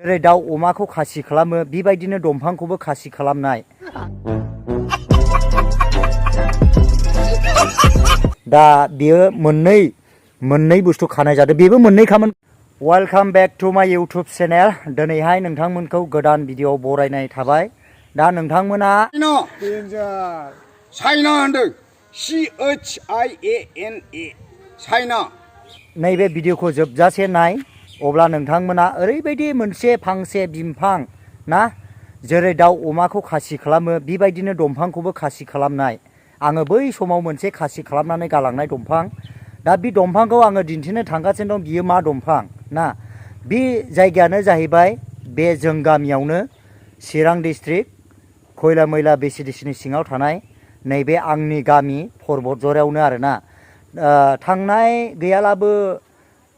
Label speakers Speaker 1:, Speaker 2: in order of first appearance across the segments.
Speaker 1: जेरै दाउ अमाखौ खासि खालामो बेबायदिनो दंफांखौबो खासि खालामनाय दा बियो मोननै बुस्थु खानाय जादों बेबो मोननै खामोन वेलकाम बेक टु माय इउट्युब चेनेल दिनैहाय नोंथांमोनखौ गोदान भिडिअ बरायनाय थाबाय दा नोंथांमोना
Speaker 2: चाइना होनदों CHIANA चाइना
Speaker 1: नैबे भिडिअखौ जोबजासे नाय अब्ला नोंथांमोना ओरैबायदि मोनसे फांसे बिफां ना जेरै दाउ अमाखौ खासि खालामो बेबायदिनो दंफांखौबो खासि खालामनाय आङो बै समाव मोनसे खासि खालामनानै गालांनाय दंफां दा बे दंफांखौ आङो दिन्थिनो थांगासिनो दं बियो मा दंफां ना बे जायगायानो जाहैबाय बे जों गामियावनो चिरां डिस्ट्रिक्ट खयला मैला बेसिडिसिनि सिङाव थानाय नैबे आंनि गामि पर्बतझरायावनो आरोना थांनाय गैयालाबो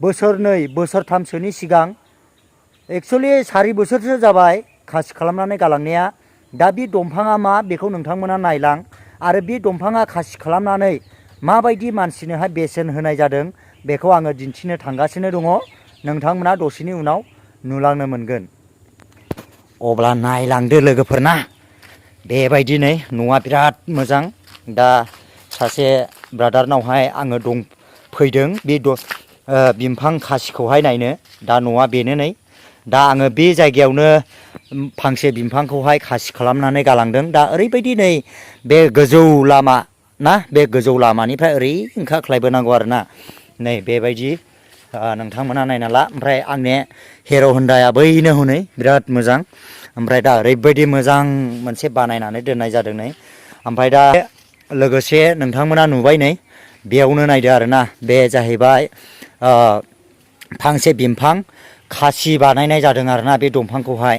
Speaker 1: बोसोरनै बोसोरथामसोनि सिगां एक्चुअली 4 बोसोरसो जाबाय खासि खालामनानै गालांनाया दा बे दंफाङा मा बेखौ नोंथांमोना नायलां आरो बे दंफाङा खासि खालामनानै माबायदि मानसिनोहाय बेसेन होनाय जादों बेखौ आङो दिन्थिनो थांगासिनो दङ नोंथांमोना दसेनि उनाव नुलांनो मोनगोन अब्ला नायलांदो लोगोफोरना बेबायदिनो न'आ बिराद मोजां दा सासे ब्रादारनावहाय आङो फैदों बे बिफां खासिखौहाय नायनो दा न'आ बेनो नै दा आङो बे जायगायावनो फांसे बिफांखौहाय खासि खालामनानै गालांदों दा ओरैबायदि नै बे गोजौ लामा ना बे गोजौ लामानिफ्राय ओरै ओंखारख्लायबोनांगौ आरोना नै बेबायदि नोंथांमोना नायना ला ओमफ्राय आंनि हिर' हन्डाया बैनो हनै बिराद मोजां ओमफ्राय दा ओरैबायदि मोजां मोनसे बानायनानै दोननाय जादों नै ओमफ्राय दा लोगोसे नोंथांमोना नुबाय नै बेयावनो नायदो आरोना बे जाहैबाय फांसे बिफां खासि बानायनाय जादों आरोना बे दंफांखौहाय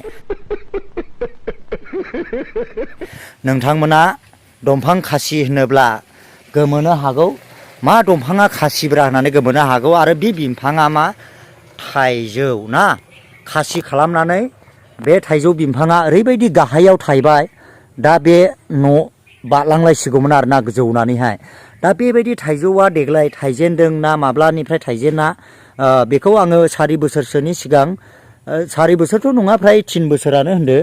Speaker 1: नोंथांमोना दंफां खासि होनोब्ला गोमोनो हागौ मा दंफाङा खासिब्रा होननानै गोमोनो हागौ आरो बे बिफाङा मा थाइजौ ना खासि खालामनानै बे थाइजौ बिफाङा ओरैबायदि गाहायाव थायबाय दा बे न' बारलांलायसिगौमोन आरोना जौनानैहाय दा बेबायदि थाइजौआ देग्लाय थाइजेनदों ना माब्लानिफ्राय थाइजेना बेखौ आङो 4 बोसोरसोनि सिगां 4 बोसोरथ' नङा फ्राय 3 बोसोरानो होनदो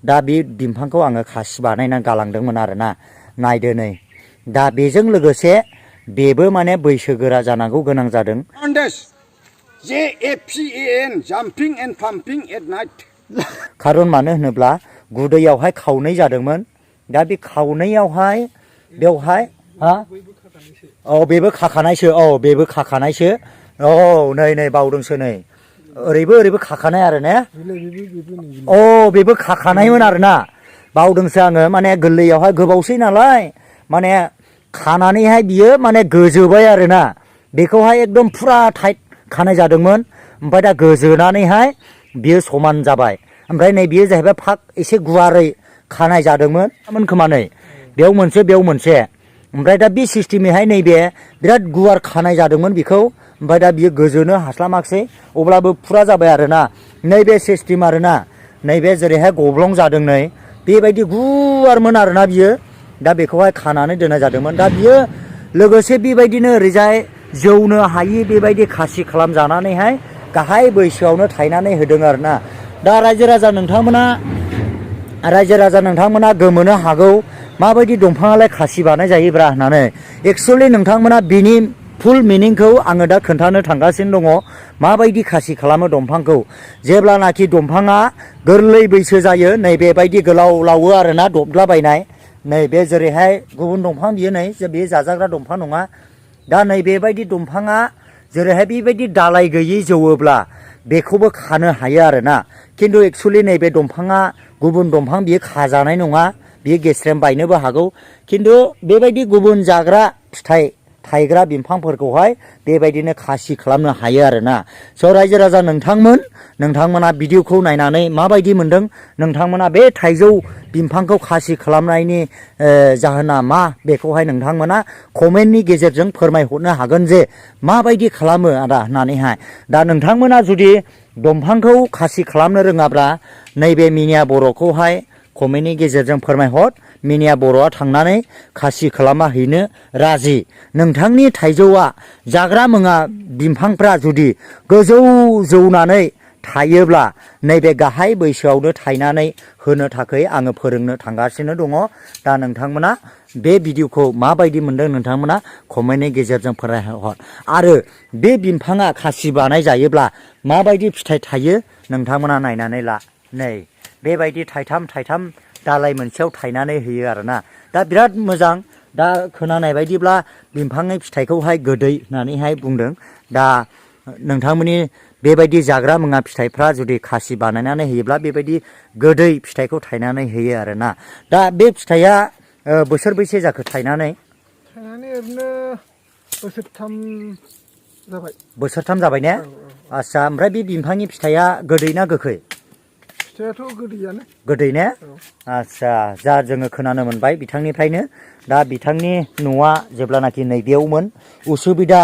Speaker 1: दा बे बिफांखौ आङो खासि बानायनानै गालांदोंमोन आरोना नायदो नै दा बेजों लोगोसे बेबो माने बैसोगोरा जानांगौ गोनां जादों
Speaker 2: JAPAN जाम्पिं एन्ड पाम्पिं एट नाइट
Speaker 1: खारन मानो होनोब्ला गुदैयावहाय खावनै जादोंमोन दा बे खावनैयावहाय बेवहाय औ बेबो खाखानायसो औ नै बावदोंसो नै ओरैबो खाखानाय आरो ने अ बेबो खाखानायमोन आरोना बावदोंसो आङो माने गोरलैयावहाय गोबावसै नालाय माने खानानैहाय बियो माने गोजोबाय आरोना बेखौहाय एकदम फुरा टाइट खानाय जादोंमोन ओमफ्राय दा गोजोनानैहाय बियो समान जाबाय ओमफ्राय नै बियो जाहैबाय फाक एसे गुवारै खानाय जादोंमोन खोमा नै बेयाव मोनसे ओमफ्राय दा बे सिस्टेमैहाय नैबे बिराद गुवार खानाय जादोंमोन बेखौ ओमफ्राय दा बियो गोजोनो हास्लामाखिसै अब्लाबो फुरा जाबाय आरोना नैबे सिस्टेम आरोना नैबे जेरैहाय गब्लं जादों नै बेबायदि गुवारमोन आरोना बियो दा बेखौहाय खानानै दोननाय जादोंमोन दा बियो लोगोसे बेबायदिनो ओरैजाय जौनो हायि बेबायदि खासि खालामजानानैहाय गाहाय बैसोआवनो थायनानै होदों आरोना दा रायजो राजा नोंथांमोना गोमोनो हागौ माबायदि दंफाङालाय खासि बानाय जायोब्रा होननानै एक्चुअलि नोंथांमोना बिनि फुल मिनिंखौ आङो दा खोन्थानो थांगासिनो दङ माबायदि खासि खालामो दंफांखौ जेब्लानाखि दंफाङा गोरलै बैसो जायो नैबेबायदि गोलाव लावो आरोना दबलाबायनाय नैबे जेरैहाय गुबुन दंफां बियो नै बे जाजाग्रा दंफां नङा दा नैबेबायदि दंफाङा जेरैहाय बेबायदि दालाय गैयै जौवोब्ला बेखौबो खानो हायो आरोना खिन्थु एक्चुअलि नैबे दंफाङा गुबुन दंफां बियो खाजानाय नङा बियो गेस्रेम बायनोबो हागौ खिन्थु बेबायदि गुबुन जाग्रा फिथाइ थायग्रा बिफांफोरखौहाय बेबायदिनो खासि खालामनो हायो आरोना स' रायजो राजा नोंथांमोना भिडिअखौ नायनानै माबायदि मोनदों नोंथांमोना बे थाइजौ बिफांखौ खासि खालामनायनि जाहोना मा बेखौहाय नोंथांमोना कमेन्टनि गेजेरजों फोरमायहरनो हागोन जे माबायदि खालामो आदा होननानैहाय दा नोंथांमोना जुदि दंफांखौ खासि खालामनो रोङाब्ला नैबे मिनिया बर'खौहाय कमेन्टनि गेजेरजों फोरमायहर मिनिया बर'आ थांनानै खासि खालामना हैनो राजि नोंथांनि थाइजौआ जाग्रा मुवा बिफांफ्रा जुदि गोजौ जौनानै थायोब्ला नैबे गाहाय बैसोआवनो थायनानै होनो थाखाय आङो फोरोंनो थांगासिनो दङ। दा नोंथांमोना बे भिडिअखौ माबायदि मोनदों नोंथांमोना कमेन्टनि गेजेरजों फोरमायहर। आरो बे बिफाङा खासि बानाय जायोब्ला माबायदि फिथाइ थायो नोंथांमोना नायनानै ला। नै बेबायदि थाइथाम थाइथाम दालाय मोनसेयाव थायनानै होयो आरोना। दा बिराद मोजां। दा खोनानाय बायदिब्ला बिफांनि फिथाइखौहाय गोदै होननानैहाय बुंदों। दा नोंथांमोननि बेबायदि जाग्रा मुवा फिथाइफ्रा जुदि खासि बानायनानै होयोब्ला बेबायदि गोदै फिथाइखौ थायनानै होयो आरोना। दा बे फिथाइया बोसोरबैसे जाखो थायनानै?
Speaker 3: थायनानै ओरैनो बोसोरथाम जाबाय।
Speaker 1: बोसोरथाम जाबाय ने? आस्सा, ओमफ्राय बे बिफांनि फिथाइया गोदै ना गोखै?
Speaker 3: फिथाइयाथ' गोदैयानो।
Speaker 1: गोदै ने? आस्सा, जा जोङो खोनानो मोनबाय बिथांनिफ्रायनो। दा बिथांनि न'आ जेब्लानाखि नैबेयावमोन उसुबिदा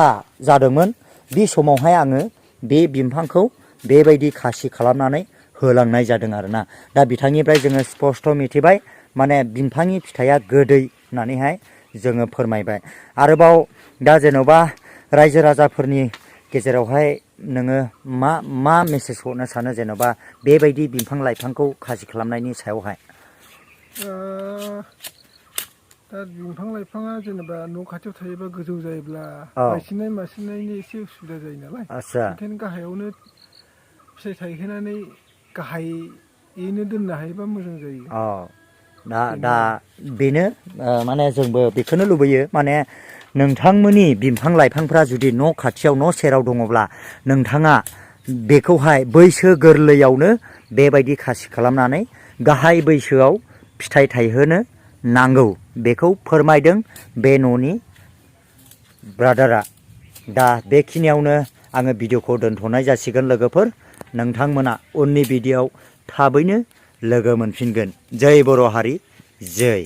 Speaker 1: जादोंमोन बे समावहाय आङो बे बिफांखौ बेबायदि खासि खालामनानै होलांनाय जादों आरोना। दा बिथांनिफ्राय जोङो स्पस्ट' मिथिबाय माने बिफांनि फिथाइया गोदै होननानैहाय जोङो फोरमायबाय। आरोबाव दा जेन'बा रायजो राजाफोरनि गेजेरावहाय नोङो मा मेसेज हरनो सानो जेन'बा बेबायदि बिफां लाइफांखौ खासि खालामनायनि सायावहाय?
Speaker 3: दा बिफां लाइफाङा जेनेबा न' खाथियाव थायोबा गोजौ जायोब्ला बायसिननाय मासिननायनि एसे उसुबिदा जायो नालाय।
Speaker 1: आस्सा,
Speaker 3: बेखायनो गाहायावनो फिथाइ थायहोनानै गाहायैनो दोननो हायोबा मोजां जायो।
Speaker 1: दा बेनो माने जोंबो बेखौनो लुबैयो। माने नोंथांमोननि बिफां लाइफांफ्रा जुदि न' खाथियाव न' सेराव दङब्ला नोंथाङा बेखौहाय बैसो गोरलैयावनो बेबायदि खासि खालामनानै गाहाय बैसोआव फिथाइ थायहोनो नांगौ। बेखौ फोरमायदों बे न'नि ब्रादारा। दा बेखिनियावनो आङो भिडिअखौ दोनथ'नाय जासिगोन लोगोफोर। नोंथांमोना उननि भिडिअआव थाबैनो लोगो मोनफिनगोन। जै बर' हारि, जै।